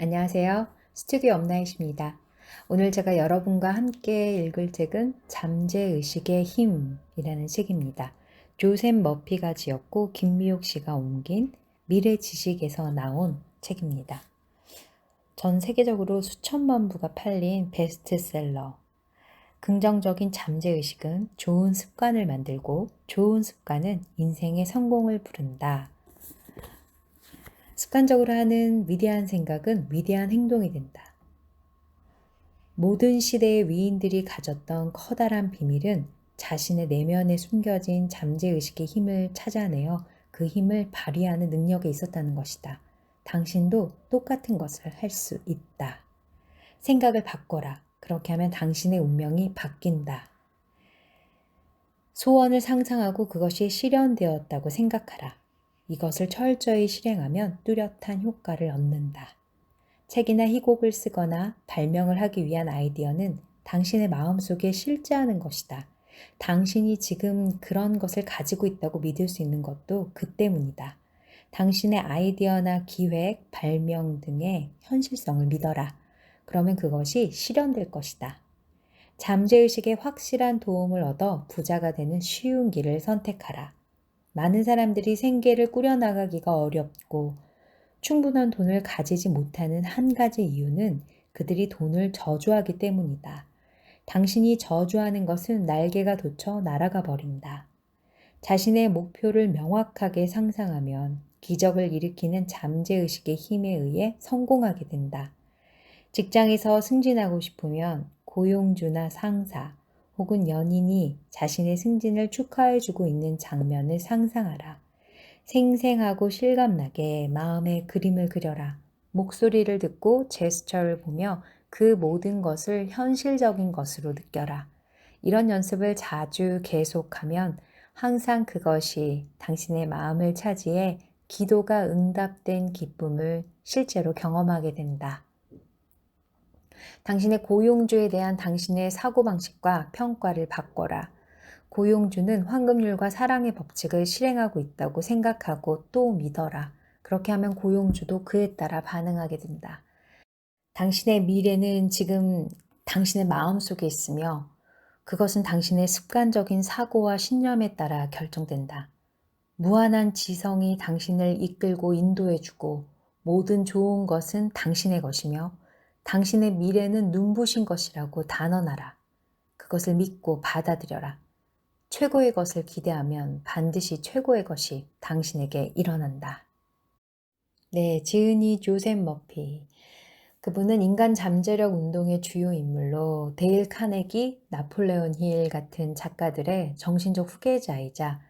안녕하세요. 스튜디오 엄나잇입니다. 오늘 제가 여러분과 함께 읽을 책은 잠재의식의 힘이라는 책입니다. 조셉 머피가 지었고 김미옥 씨가 옮긴 미래지식에서 나온 책입니다. 전 세계적으로 수천만 부가 팔린 베스트셀러. 긍정적인 잠재의식은 좋은 습관을 만들고 좋은 습관은 인생의 성공을 부른다. 습관적으로 하는 위대한 생각은 위대한 행동이 된다. 모든 시대의 위인들이 가졌던 커다란 비밀은 자신의 내면에 숨겨진 잠재의식의 힘을 찾아내어 그 힘을 발휘하는 능력에 있었다는 것이다. 당신도 똑같은 것을 할 수 있다. 생각을 바꿔라. 그렇게 하면 당신의 운명이 바뀐다. 소원을 상상하고 그것이 실현되었다고 생각하라. 이것을 철저히 실행하면 뚜렷한 효과를 얻는다. 책이나 희곡을 쓰거나 발명을 하기 위한 아이디어는 당신의 마음속에 실제하는 것이다. 당신이 지금 그런 것을 가지고 있다고 믿을 수 있는 것도 그 때문이다. 당신의 아이디어나 기획, 발명 등의 현실성을 믿어라. 그러면 그것이 실현될 것이다. 잠재의식에 확실한 도움을 얻어 부자가 되는 쉬운 길을 선택하라. 많은 사람들이 생계를 꾸려나가기가 어렵고 충분한 돈을 가지지 못하는 한 가지 이유는 그들이 돈을 저주하기 때문이다. 당신이 저주하는 것은 날개가 돋쳐 날아가 버린다. 자신의 목표를 명확하게 상상하면 기적을 일으키는 잠재의식의 힘에 의해 성공하게 된다. 직장에서 승진하고 싶으면 고용주나 상사 혹은 연인이 자신의 승진을 축하해주고 있는 장면을 상상하라. 생생하고 실감나게 마음에 그림을 그려라. 목소리를 듣고 제스처를 보며 그 모든 것을 현실적인 것으로 느껴라. 이런 연습을 자주 계속하면 항상 그것이 당신의 마음을 차지해 기도가 응답된 기쁨을 실제로 경험하게 된다. 당신의 고용주에 대한 당신의 사고방식과 평가를 바꿔라. 고용주는 황금률과 사랑의 법칙을 실행하고 있다고 생각하고 또 믿어라. 그렇게 하면 고용주도 그에 따라 반응하게 된다. 당신의 미래는 지금 당신의 마음속에 있으며 그것은 당신의 습관적인 사고와 신념에 따라 결정된다. 무한한 지성이 당신을 이끌고 인도해주고 모든 좋은 것은 당신의 것이며 당신의 미래는 눈부신 것이라고 단언하라. 그것을 믿고 받아들여라. 최고의 것을 기대하면 반드시 최고의 것이 당신에게 일어난다. 네, 지은이 조셉 머피. 그분은 인간 잠재력 운동의 주요 인물로 데일 카네기, 나폴레온 힐 같은 작가들의 정신적 후계자이자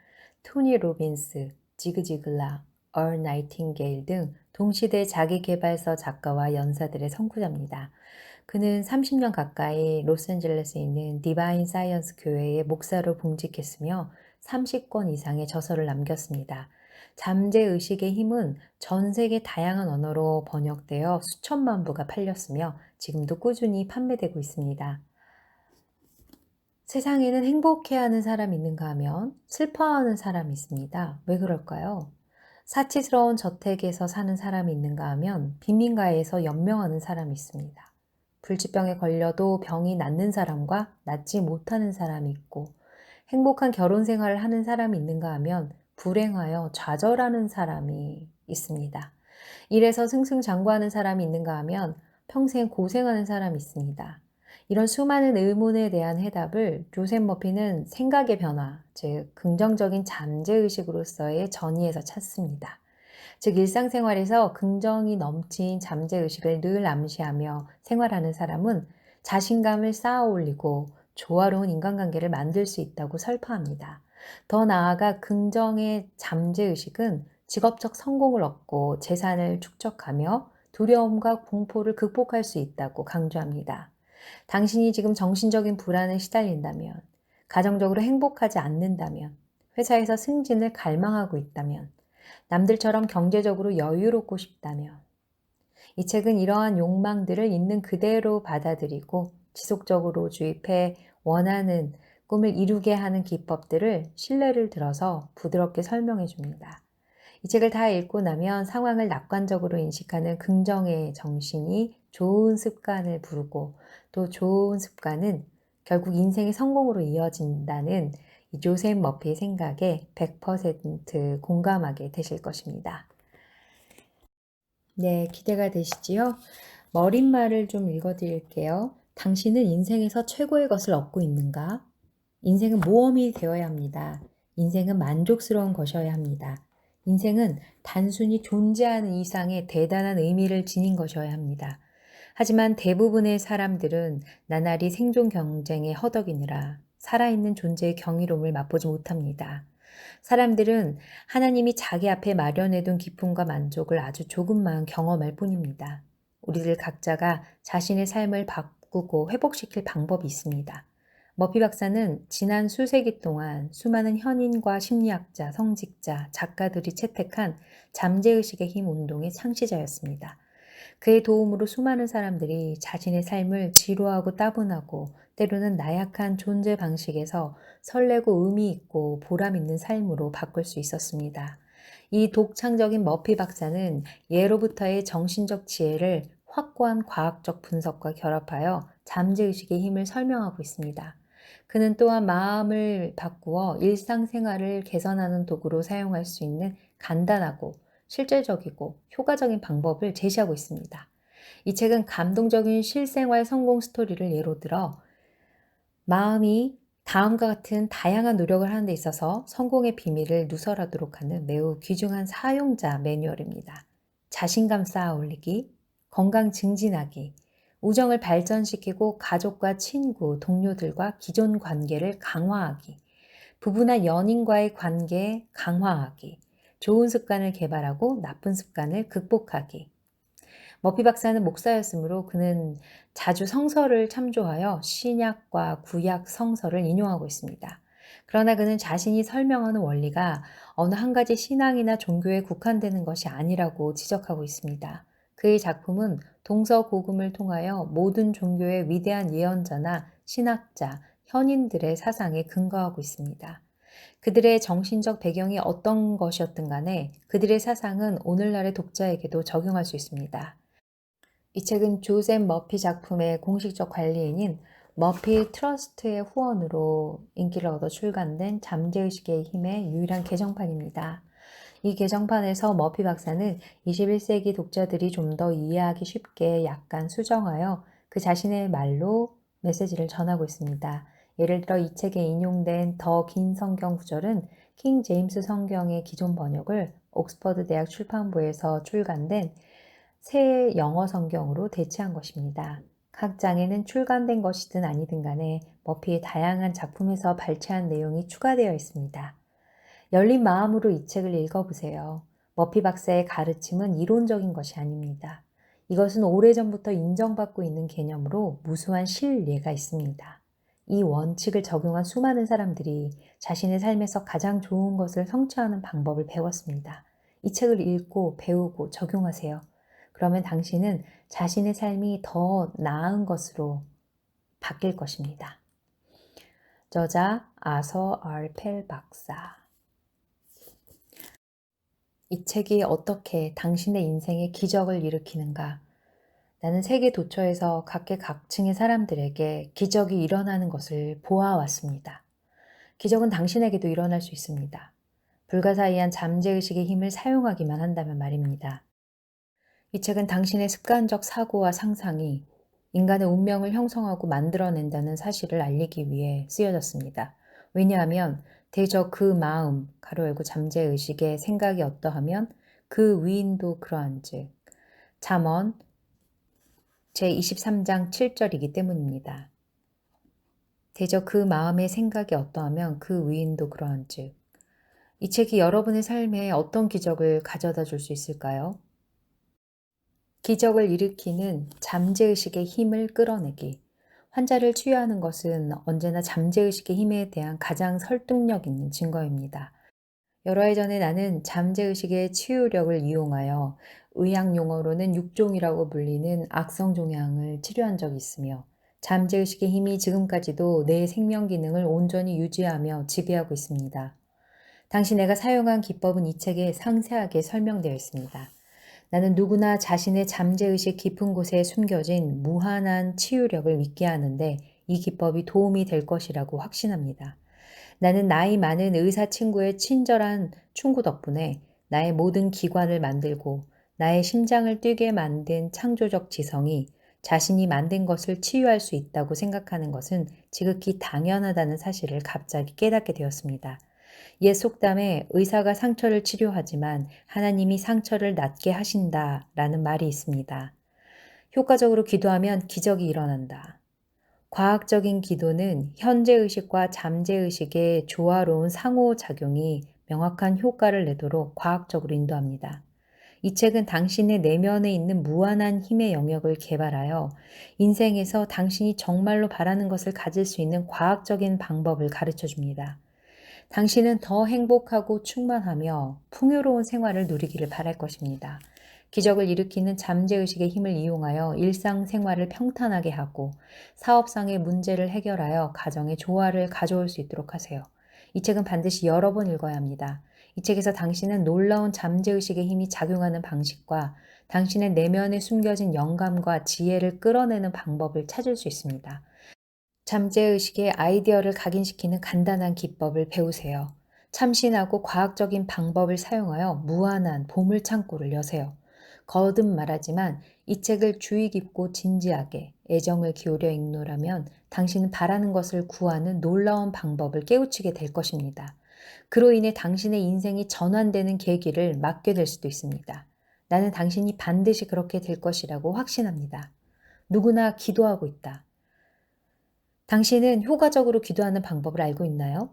토니 로빈스, 지그 지글라, 얼 나이팅게일 등 동시대 자기계발서 작가와 연사들의 선구자입니다. 그는 30년 가까이 로스앤젤레스에 있는 디바인 사이언스 교회의 목사로 봉직했으며 30권 이상의 저서를 남겼습니다. 잠재의식의 힘은 전 세계 다양한 언어로 번역되어 수천만 부가 팔렸으며 지금도 꾸준히 판매되고 있습니다. 세상에는 행복해하는 사람이 있는가 하면 슬퍼하는 사람이 있습니다. 왜 그럴까요? 사치스러운 저택에서 사는 사람이 있는가 하면 빈민가에서 연명하는 사람이 있습니다. 불치병에 걸려도 병이 낫는 사람과 낫지 못하는 사람이 있고 행복한 결혼 생활을 하는 사람이 있는가 하면 불행하여 좌절하는 사람이 있습니다. 일에서 승승장구하는 사람이 있는가 하면 평생 고생하는 사람이 있습니다. 이런 수많은 의문에 대한 해답을 조셉 머피는 생각의 변화, 즉 긍정적인 잠재의식으로서의 전의에서 찾습니다. 즉 일상생활에서 긍정이 넘친 잠재의식을 늘 암시하며 생활하는 사람은 자신감을 쌓아 올리고 조화로운 인간관계를 만들 수 있다고 설파합니다. 더 나아가 긍정의 잠재의식은 직업적 성공을 얻고 재산을 축적하며 두려움과 공포를 극복할 수 있다고 강조합니다. 당신이 지금 정신적인 불안에 시달린다면, 가정적으로 행복하지 않는다면, 회사에서 승진을 갈망하고 있다면, 남들처럼 경제적으로 여유롭고 싶다면, 이 책은 이러한 욕망들을 있는 그대로 받아들이고 지속적으로 주입해 원하는 꿈을 이루게 하는 기법들을 신뢰를 들어서 부드럽게 설명해 줍니다. 이 책을 다 읽고 나면 상황을 낙관적으로 인식하는 긍정의 정신이 좋은 습관을 부르고 또 좋은 습관은 결국 인생의 성공으로 이어진다는 이 조셉 머피의 생각에 100% 공감하게 되실 것입니다. 네, 기대가 되시지요? 머릿말을 좀 읽어드릴게요. 당신은 인생에서 최고의 것을 얻고 있는가? 인생은 모험이 되어야 합니다. 인생은 만족스러운 것이어야 합니다. 인생은 단순히 존재하는 이상의 대단한 의미를 지닌 것이어야 합니다. 하지만 대부분의 사람들은 나날이 생존 경쟁에 허덕이느라 살아있는 존재의 경이로움을 맛보지 못합니다. 사람들은 하나님이 자기 앞에 마련해둔 기쁨과 만족을 아주 조금만 경험할 뿐입니다. 우리들 각자가 자신의 삶을 바꾸고 회복시킬 방법이 있습니다. 머피 박사는 지난 수세기 동안 수많은 현인과 심리학자, 성직자, 작가들이 채택한 잠재의식의 힘 운동의 창시자였습니다. 그의 도움으로 수많은 사람들이 자신의 삶을 지루하고 따분하고 때로는 나약한 존재 방식에서 설레고 의미 있고 보람 있는 삶으로 바꿀 수 있었습니다. 이 독창적인 머피 박사는 예로부터의 정신적 지혜를 확고한 과학적 분석과 결합하여 잠재의식의 힘을 설명하고 있습니다. 그는 또한 마음을 바꾸어 일상생활을 개선하는 도구로 사용할 수 있는 간단하고 실질적이고 효과적인 방법을 제시하고 있습니다. 이 책은 감동적인 실생활 성공 스토리를 예로 들어 마음이 다음과 같은 다양한 노력을 하는 데 있어서 성공의 비밀을 누설하도록 하는 매우 귀중한 사용자 매뉴얼입니다. 자신감 쌓아 올리기, 건강 증진하기, 우정을 발전시키고 가족과 친구, 동료들과 기존 관계를 강화하기, 부부나 연인과의 관계 강화하기, 좋은 습관을 개발하고 나쁜 습관을 극복하기. 머피 박사는 목사였으므로 그는 자주 성서를 참조하여 신약과 구약 성서를 인용하고 있습니다. 그러나 그는 자신이 설명하는 원리가 어느 한 가지 신앙이나 종교에 국한되는 것이 아니라고 지적하고 있습니다. 그의 작품은 동서고금을 통하여 모든 종교의 위대한 예언자나 신학자, 현인들의 사상에 근거하고 있습니다. 그들의 정신적 배경이 어떤 것이었든 간에 그들의 사상은 오늘날의 독자에게도 적용할 수 있습니다. 이 책은 조셉 머피 작품의 공식적 관리인인 머피 트러스트의 후원으로 인기를 얻어 출간된 잠재의식의 힘의 유일한 개정판입니다. 이 개정판에서 머피 박사는 21세기 독자들이 좀 더 이해하기 쉽게 약간 수정하여 그 자신의 말로 메시지를 전하고 있습니다. 예를 들어 이 책에 인용된 더 긴 성경 구절은 킹 제임스 성경의 기존 번역을 옥스퍼드 대학 출판부에서 출간된 새 영어 성경으로 대체한 것입니다. 각 장에는 출간된 것이든 아니든 간에 머피의 다양한 작품에서 발췌한 내용이 추가되어 있습니다. 열린 마음으로 이 책을 읽어보세요. 머피 박사의 가르침은 이론적인 것이 아닙니다. 이것은 오래전부터 인정받고 있는 개념으로 무수한 실례가 있습니다. 이 원칙을 적용한 수많은 사람들이 자신의 삶에서 가장 좋은 것을 성취하는 방법을 배웠습니다. 이 책을 읽고 배우고 적용하세요. 그러면 당신은 자신의 삶이 더 나은 것으로 바뀔 것입니다. 저자 아서 R. 펠 박사. 이 책이 어떻게 당신의 인생에 기적을 일으키는가? 나는 세계 도처에서 각계각층의 사람들에게 기적이 일어나는 것을 보아왔습니다. 기적은 당신에게도 일어날 수 있습니다. 불가사의한 잠재의식의 힘을 사용하기만 한다면 말입니다. 이 책은 당신의 습관적 사고와 상상이 인간의 운명을 형성하고 만들어낸다는 사실을 알리기 위해 쓰여졌습니다. 왜냐하면 대저 그 마음, 가로 열고 잠재의식의 생각이 어떠하면 그 위인도 그러한즉 잠언 제23장 7절이기 때문입니다. 대저 그 마음의 생각이 어떠하면 그 위인도 그러한즉 이 책이 여러분의 삶에 어떤 기적을 가져다 줄 수 있을까요? 기적을 일으키는 잠재의식의 힘을 끌어내기. 환자를 치유하는 것은 언제나 잠재의식의 힘에 대한 가장 설득력 있는 증거입니다. 여러 해 전에 나는 잠재의식의 치유력을 이용하여 의학 용어로는 육종이라고 불리는 악성종양을 치료한 적이 있으며 잠재의식의 힘이 지금까지도 내 생명 기능을 온전히 유지하며 지배하고 있습니다. 당시 내가 사용한 기법은 이 책에 상세하게 설명되어 있습니다. 나는 누구나 자신의 잠재의식 깊은 곳에 숨겨진 무한한 치유력을 믿게 하는데 이 기법이 도움이 될 것이라고 확신합니다. 나는 나이 많은 의사 친구의 친절한 충고 덕분에 나의 모든 기관을 만들고 나의 심장을 뛰게 만든 창조적 지성이 자신이 만든 것을 치유할 수 있다고 생각하는 것은 지극히 당연하다는 사실을 갑자기 깨닫게 되었습니다. 옛 속담에 의사가 상처를 치료하지만 하나님이 상처를 낫게 하신다라는 말이 있습니다. 효과적으로 기도하면 기적이 일어난다. 과학적인 기도는 현재의식과 잠재의식의 조화로운 상호작용이 명확한 효과를 내도록 과학적으로 인도합니다. 이 책은 당신의 내면에 있는 무한한 힘의 영역을 개발하여 인생에서 당신이 정말로 바라는 것을 가질 수 있는 과학적인 방법을 가르쳐 줍니다. 당신은 더 행복하고 충만하며 풍요로운 생활을 누리기를 바랄 것입니다. 기적을 일으키는 잠재의식의 힘을 이용하여 일상생활을 평탄하게 하고 사업상의 문제를 해결하여 가정의 조화를 가져올 수 있도록 하세요. 이 책은 반드시 여러 번 읽어야 합니다. 이 책에서 당신은 놀라운 잠재의식의 힘이 작용하는 방식과 당신의 내면에 숨겨진 영감과 지혜를 끌어내는 방법을 찾을 수 있습니다. 잠재의식의 아이디어를 각인시키는 간단한 기법을 배우세요. 참신하고 과학적인 방법을 사용하여 무한한 보물창고를 여세요. 거듭 말하지만 이 책을 주의 깊고 진지하게 애정을 기울여 읽노라면 당신은 바라는 것을 구하는 놀라운 방법을 깨우치게 될 것입니다. 그로 인해 당신의 인생이 전환되는 계기를 맞게 될 수도 있습니다. 나는 당신이 반드시 그렇게 될 것이라고 확신합니다. 누구나 기도하고 있다. 당신은 효과적으로 기도하는 방법을 알고 있나요?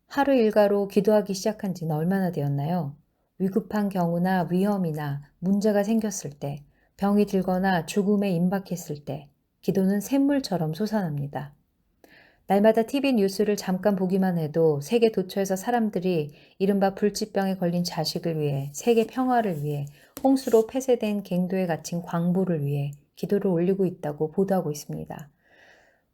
하루 일과로 기도하기 시작한 지는 얼마나 되었나요? 위급한 경우나 위험이나 문제가 생겼을 때, 병이 들거나 죽음에 임박했을 때, 기도는 샘물처럼 솟아납니다. 날마다 TV 뉴스를 잠깐 보기만 해도 세계 도처에서 사람들이 이른바 불치병에 걸린 자식을 위해, 세계 평화를 위해, 홍수로 폐쇄된 갱도에 갇힌 광부를 위해 기도를 올리고 있다고 보도하고 있습니다.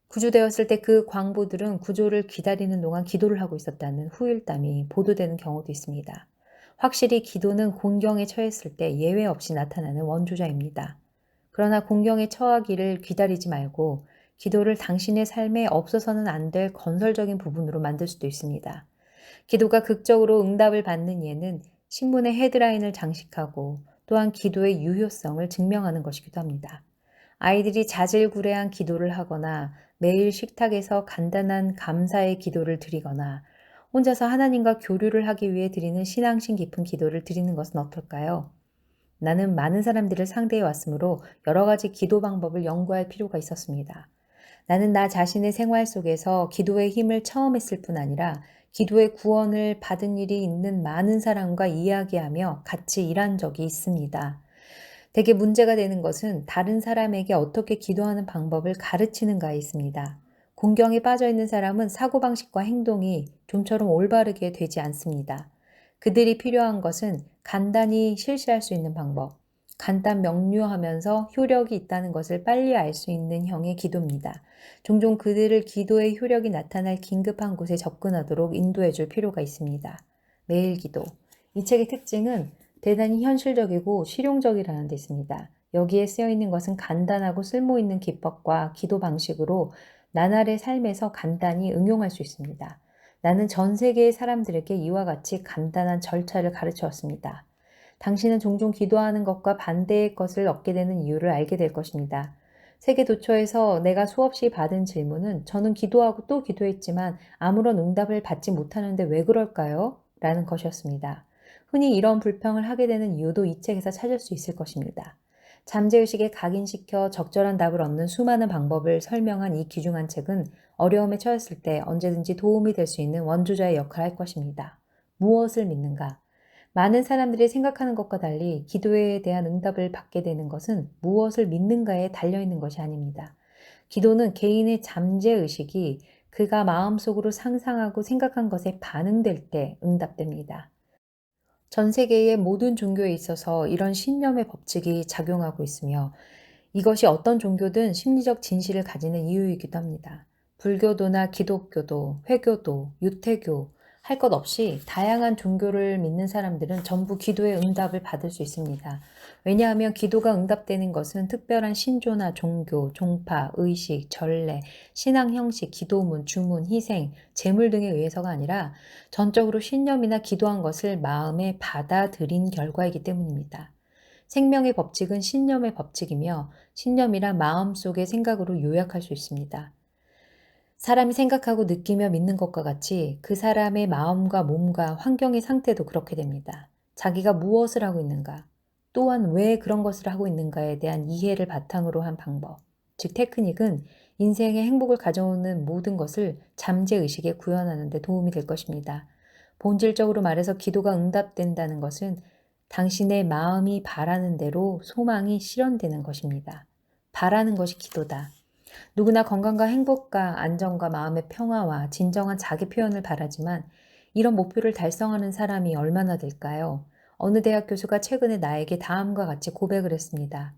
구조되었을 때 그 광부들은 구조를 기다리는 동안 기도를 하고 있었다는 후일담이 보도되는 경우도 있습니다. 확실히 기도는 공경에 처했을 때 예외 없이 나타나는 원조자입니다. 그러나 공경에 처하기를 기다리지 말고 기도를 당신의 삶에 없어서는 안 될 건설적인 부분으로 만들 수도 있습니다. 기도가 극적으로 응답을 받는 예는 신문의 헤드라인을 장식하고 또한 기도의 유효성을 증명하는 것이기도 합니다. 아이들이 자질구레한 기도를 하거나 매일 식탁에서 간단한 감사의 기도를 드리거나 혼자서 하나님과 교류를 하기 위해 드리는 신앙심 깊은 기도를 드리는 것은 어떨까요? 나는 많은 사람들을 상대해 왔으므로 여러 가지 기도 방법을 연구할 필요가 있었습니다. 나는 나 자신의 생활 속에서 기도의 힘을 처음 했을 뿐 아니라 기도의 구원을 받은 일이 있는 많은 사람과 이야기하며 같이 일한 적이 있습니다. 대개 문제가 되는 것은 다른 사람에게 어떻게 기도하는 방법을 가르치는가에 있습니다. 공경에 빠져 있는 사람은 사고방식과 행동이 좀처럼 올바르게 되지 않습니다. 그들이 필요한 것은 간단히 실시할 수 있는 방법, 간단 명료하면서 효력이 있다는 것을 빨리 알 수 있는 형의 기도입니다. 종종 그들을 기도의 효력이 나타날 긴급한 곳에 접근하도록 인도해 줄 필요가 있습니다. 매일 기도. 이 책의 특징은 대단히 현실적이고 실용적이라는 데 있습니다. 여기에 쓰여 있는 것은 간단하고 쓸모있는 기법과 기도 방식으로 나날의 삶에서 간단히 응용할 수 있습니다. 나는 전 세계의 사람들에게 이와 같이 간단한 절차를 가르쳤습니다. 당신은 종종 기도하는 것과 반대의 것을 얻게 되는 이유를 알게 될 것입니다. 세계 도처에서 내가 수없이 받은 질문은 저는 기도하고 또 기도했지만 아무런 응답을 받지 못하는데 왜 그럴까요? 라는 것이었습니다. 흔히 이런 불평을 하게 되는 이유도 이 책에서 찾을 수 있을 것입니다. 잠재의식에 각인시켜 적절한 답을 얻는 수많은 방법을 설명한 이 귀중한 책은 어려움에 처했을 때 언제든지 도움이 될 수 있는 원조자의 역할을 할 것입니다. 무엇을 믿는가? 많은 사람들이 생각하는 것과 달리 기도에 대한 응답을 받게 되는 것은 무엇을 믿는가에 달려있는 것이 아닙니다. 기도는 개인의 잠재의식이 그가 마음속으로 상상하고 생각한 것에 반응될 때 응답됩니다. 전 세계의 모든 종교에 있어서 이런 신념의 법칙이 작용하고 있으며 이것이 어떤 종교든 심리적 진실을 가지는 이유이기도 합니다. 불교도나 기독교도, 회교도, 유태교, 할 것 없이 다양한 종교를 믿는 사람들은 전부 기도의 응답을 받을 수 있습니다. 왜냐하면 기도가 응답되는 것은 특별한 신조나 종교, 종파, 의식, 전례, 신앙 형식, 기도문, 주문, 희생, 제물 등에 의해서가 아니라 전적으로 신념이나 기도한 것을 마음에 받아들인 결과이기 때문입니다. 생명의 법칙은 신념의 법칙이며 신념이란 마음속의 생각으로 요약할 수 있습니다. 사람이 생각하고 느끼며 믿는 것과 같이 그 사람의 마음과 몸과 환경의 상태도 그렇게 됩니다. 자기가 무엇을 하고 있는가, 또한 왜 그런 것을 하고 있는가에 대한 이해를 바탕으로 한 방법, 즉 테크닉은 인생의 행복을 가져오는 모든 것을 잠재의식에 구현하는 데 도움이 될 것입니다. 본질적으로 말해서 기도가 응답된다는 것은 당신의 마음이 바라는 대로 소망이 실현되는 것입니다. 바라는 것이 기도다. 누구나 건강과 행복과 안정과 마음의 평화와 진정한 자기 표현을 바라지만 이런 목표를 달성하는 사람이 얼마나 될까요? 어느 대학 교수가 최근에 나에게 다음과 같이 고백을 했습니다.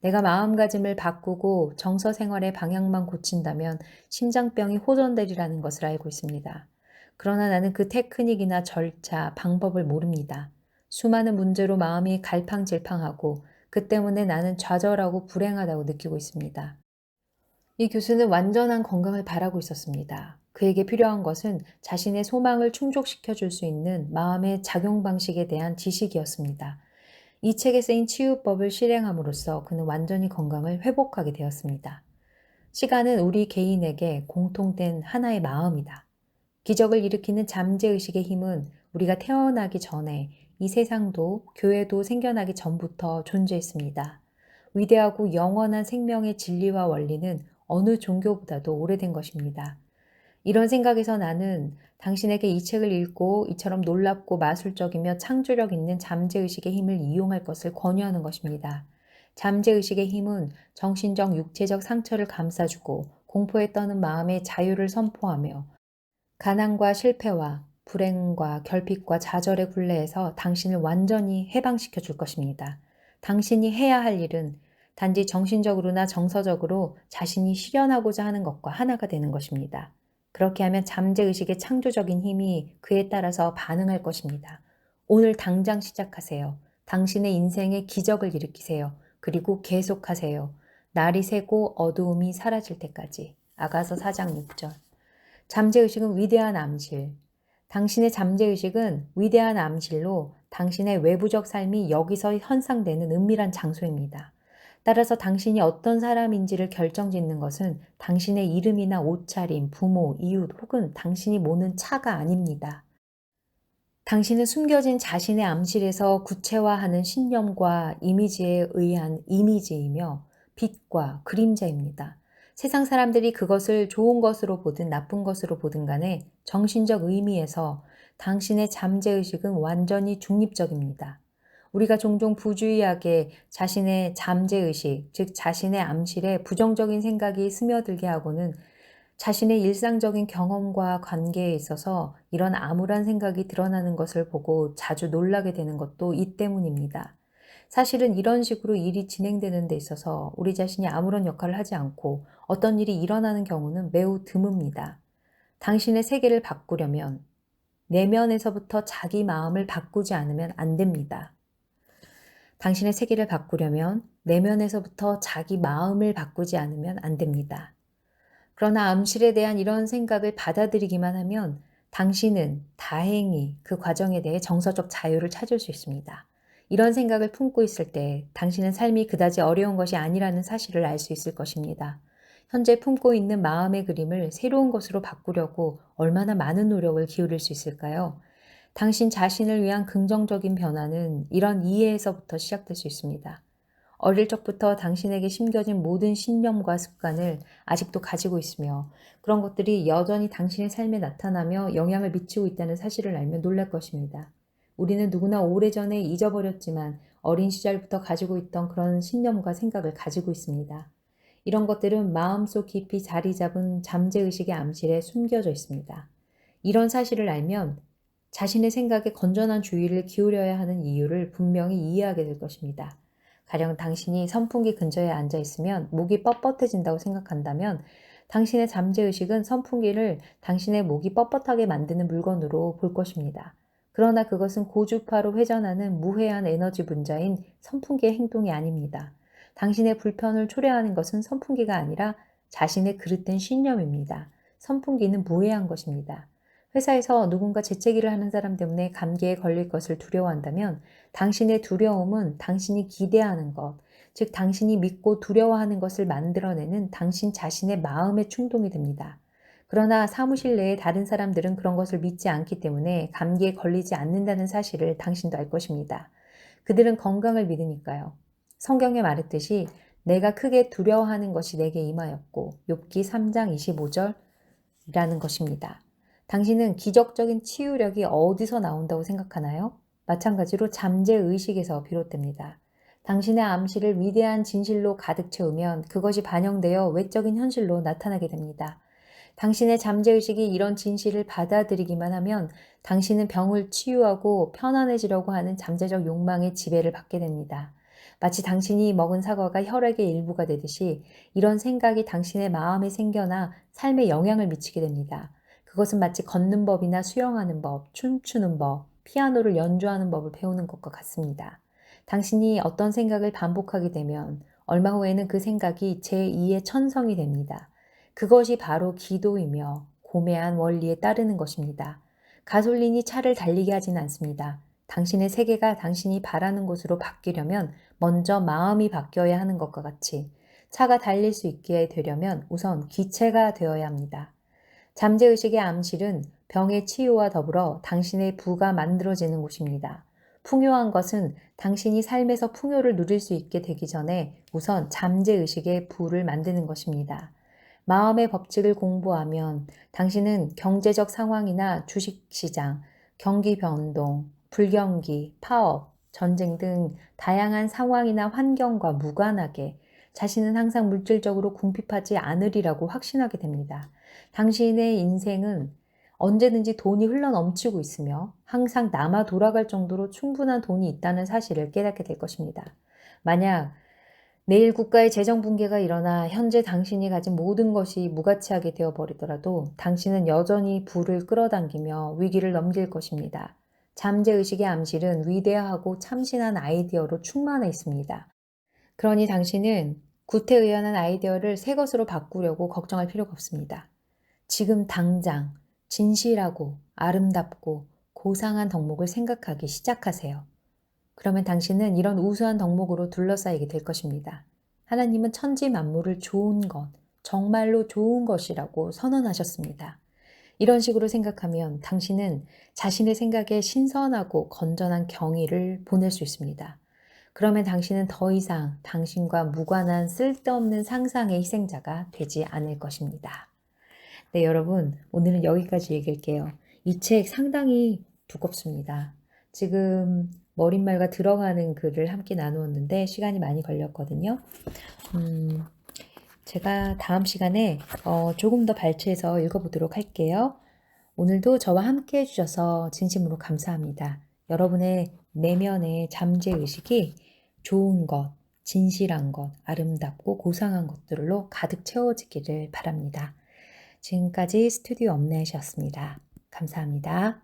내가 마음가짐을 바꾸고 정서 생활의 방향만 고친다면 심장병이 호전되리라는 것을 알고 있습니다. 그러나 나는 그 테크닉이나 절차, 방법을 모릅니다. 수많은 문제로 마음이 갈팡질팡하고 그 때문에 나는 좌절하고 불행하다고 느끼고 있습니다. 이 교수는 완전한 건강을 바라고 있었습니다. 그에게 필요한 것은 자신의 소망을 충족시켜 줄 수 있는 마음의 작용 방식에 대한 지식이었습니다. 이 책에 쓰인 치유법을 실행함으로써 그는 완전히 건강을 회복하게 되었습니다. 시간은 우리 개인에게 공통된 하나의 마음이다. 기적을 일으키는 잠재의식의 힘은 우리가 태어나기 전에 이 세상도 교회도 생겨나기 전부터 존재했습니다. 위대하고 영원한 생명의 진리와 원리는 어느 종교보다도 오래된 것입니다. 이런 생각에서 나는 당신에게 이 책을 읽고 이처럼 놀랍고 마술적이며 창조력 있는 잠재의식의 힘을 이용할 것을 권유하는 것입니다. 잠재의식의 힘은 정신적, 육체적 상처를 감싸주고 공포에 떠는 마음의 자유를 선포하며 가난과 실패와 불행과 결핍과 좌절의 굴레에서 당신을 완전히 해방시켜 줄 것입니다. 당신이 해야 할 일은 단지 정신적으로나 정서적으로 자신이 실현하고자 하는 것과 하나가 되는 것입니다. 그렇게 하면 잠재의식의 창조적인 힘이 그에 따라서 반응할 것입니다. 오늘 당장 시작하세요. 당신의 인생에 기적을 일으키세요. 그리고 계속하세요. 날이 새고 어두움이 사라질 때까지. 아가서 4장 6절. 잠재의식은 위대한 암실. 당신의 잠재의식은 위대한 암실로 당신의 외부적 삶이 여기서 현상되는 은밀한 장소입니다. 따라서 당신이 어떤 사람인지를 결정짓는 것은 당신의 이름이나 옷차림, 부모, 이웃 혹은 당신이 모는 차가 아닙니다. 당신은 숨겨진 자신의 암실에서 구체화하는 신념과 이미지에 의한 이미지이며 빛과 그림자입니다. 세상 사람들이 그것을 좋은 것으로 보든 나쁜 것으로 보든 간에 정신적 의미에서 당신의 잠재의식은 완전히 중립적입니다. 우리가 종종 부주의하게 자신의 잠재의식, 즉 자신의 암실에 부정적인 생각이 스며들게 하고는 자신의 일상적인 경험과 관계에 있어서 이런 암울한 생각이 드러나는 것을 보고 자주 놀라게 되는 것도 이 때문입니다. 사실은 이런 식으로 일이 진행되는 데 있어서 우리 자신이 아무런 역할을 하지 않고 어떤 일이 일어나는 경우는 매우 드뭅니다. 당신의 세계를 바꾸려면 내면에서부터 자기 마음을 바꾸지 않으면 안 됩니다. 당신의 세계를 바꾸려면 내면에서부터 자기 마음을 바꾸지 않으면 안 됩니다. 그러나 암실에 대한 이런 생각을 받아들이기만 하면 당신은 다행히 그 과정에 대해 정서적 자유를 찾을 수 있습니다. 이런 생각을 품고 있을 때 당신은 삶이 그다지 어려운 것이 아니라는 사실을 알 수 있을 것입니다. 현재 품고 있는 마음의 그림을 새로운 것으로 바꾸려고 얼마나 많은 노력을 기울일 수 있을까요? 당신 자신을 위한 긍정적인 변화는 이런 이해에서부터 시작될 수 있습니다. 어릴 적부터 당신에게 심겨진 모든 신념과 습관을 아직도 가지고 있으며 그런 것들이 여전히 당신의 삶에 나타나며 영향을 미치고 있다는 사실을 알면 놀랄 것입니다. 우리는 누구나 오래전에 잊어버렸지만 어린 시절부터 가지고 있던 그런 신념과 생각을 가지고 있습니다. 이런 것들은 마음속 깊이 자리 잡은 잠재의식의 암실에 숨겨져 있습니다. 이런 사실을 알면 자신의 생각에 건전한 주의를 기울여야 하는 이유를 분명히 이해하게 될 것입니다. 가령 당신이 선풍기 근처에 앉아 있으면 목이 뻣뻣해진다고 생각한다면 당신의 잠재의식은 선풍기를 당신의 목이 뻣뻣하게 만드는 물건으로 볼 것입니다. 그러나 그것은 고주파로 회전하는 무해한 에너지 분자인 선풍기의 행동이 아닙니다. 당신의 불편을 초래하는 것은 선풍기가 아니라 자신의 그릇된 신념입니다. 선풍기는 무해한 것입니다. 회사에서 누군가 재채기를 하는 사람 때문에 감기에 걸릴 것을 두려워한다면 당신의 두려움은 당신이 기대하는 것, 즉 당신이 믿고 두려워하는 것을 만들어내는 당신 자신의 마음의 충동이 됩니다. 그러나 사무실 내의 다른 사람들은 그런 것을 믿지 않기 때문에 감기에 걸리지 않는다는 사실을 당신도 알 것입니다. 그들은 건강을 믿으니까요. 성경에 말했듯이 내가 크게 두려워하는 것이 내게 임하였고 욥기 3장 25절이라는 것입니다. 당신은 기적적인 치유력이 어디서 나온다고 생각하나요? 마찬가지로 잠재의식에서 비롯됩니다. 당신의 암시를 위대한 진실로 가득 채우면 그것이 반영되어 외적인 현실로 나타나게 됩니다. 당신의 잠재의식이 이런 진실을 받아들이기만 하면 당신은 병을 치유하고 편안해지려고 하는 잠재적 욕망의 지배를 받게 됩니다. 마치 당신이 먹은 사과가 혈액의 일부가 되듯이 이런 생각이 당신의 마음에 생겨나 삶에 영향을 미치게 됩니다. 그것은 마치 걷는 법이나 수영하는 법, 춤추는 법, 피아노를 연주하는 법을 배우는 것과 같습니다. 당신이 어떤 생각을 반복하게 되면 얼마 후에는 그 생각이 제2의 천성이 됩니다. 그것이 바로 기도이며 고매한 원리에 따르는 것입니다. 가솔린이 차를 달리게 하지는 않습니다. 당신의 세계가 당신이 바라는 곳으로 바뀌려면 먼저 마음이 바뀌어야 하는 것과 같이 차가 달릴 수 있게 되려면 우선 기체가 되어야 합니다. 잠재의식의 암실은 병의 치유와 더불어 당신의 부가 만들어지는 곳입니다. 풍요한 것은 당신이 삶에서 풍요를 누릴 수 있게 되기 전에 우선 잠재의식의 부를 만드는 것입니다. 마음의 법칙을 공부하면 당신은 경제적 상황이나 주식시장, 경기 변동, 불경기, 파업, 전쟁 등 다양한 상황이나 환경과 무관하게 자신은 항상 물질적으로 궁핍하지 않으리라고 확신하게 됩니다. 당신의 인생은 언제든지 돈이 흘러넘치고 있으며 항상 남아 돌아갈 정도로 충분한 돈이 있다는 사실을 깨닫게 될 것입니다. 만약 내일 국가의 재정 붕괴가 일어나 현재 당신이 가진 모든 것이 무가치하게 되어버리더라도 당신은 여전히 부를 끌어당기며 위기를 넘길 것입니다. 잠재의식의 암실은 위대하고 참신한 아이디어로 충만해 있습니다. 그러니 당신은 구태의연한 아이디어를 새 것으로 바꾸려고 걱정할 필요가 없습니다. 지금 당장 진실하고 아름답고 고상한 덕목을 생각하기 시작하세요. 그러면 당신은 이런 우수한 덕목으로 둘러싸이게 될 것입니다. 하나님은 천지 만물을 좋은 것, 정말로 좋은 것이라고 선언하셨습니다. 이런 식으로 생각하면 당신은 자신의 생각에 신선하고 건전한 경의를 보낼 수 있습니다. 그러면 당신은 더 이상 당신과 무관한 쓸데없는 상상의 희생자가 되지 않을 것입니다. 네, 여러분, 오늘은 여기까지 얘기할게요. 이 책 상당히 두껍습니다. 지금 머릿말과 들어가는 글을 함께 나누었는데 시간이 많이 걸렸거든요. 제가 다음 시간에 조금 더 발췌해서 읽어보도록 할게요. 오늘도 저와 함께 해주셔서 진심으로 감사합니다. 여러분의 내면의 잠재의식이 좋은 것, 진실한 것, 아름답고 고상한 것들로 가득 채워지기를 바랍니다. 지금까지 스튜디오 엄나이셨습니다. 감사합니다.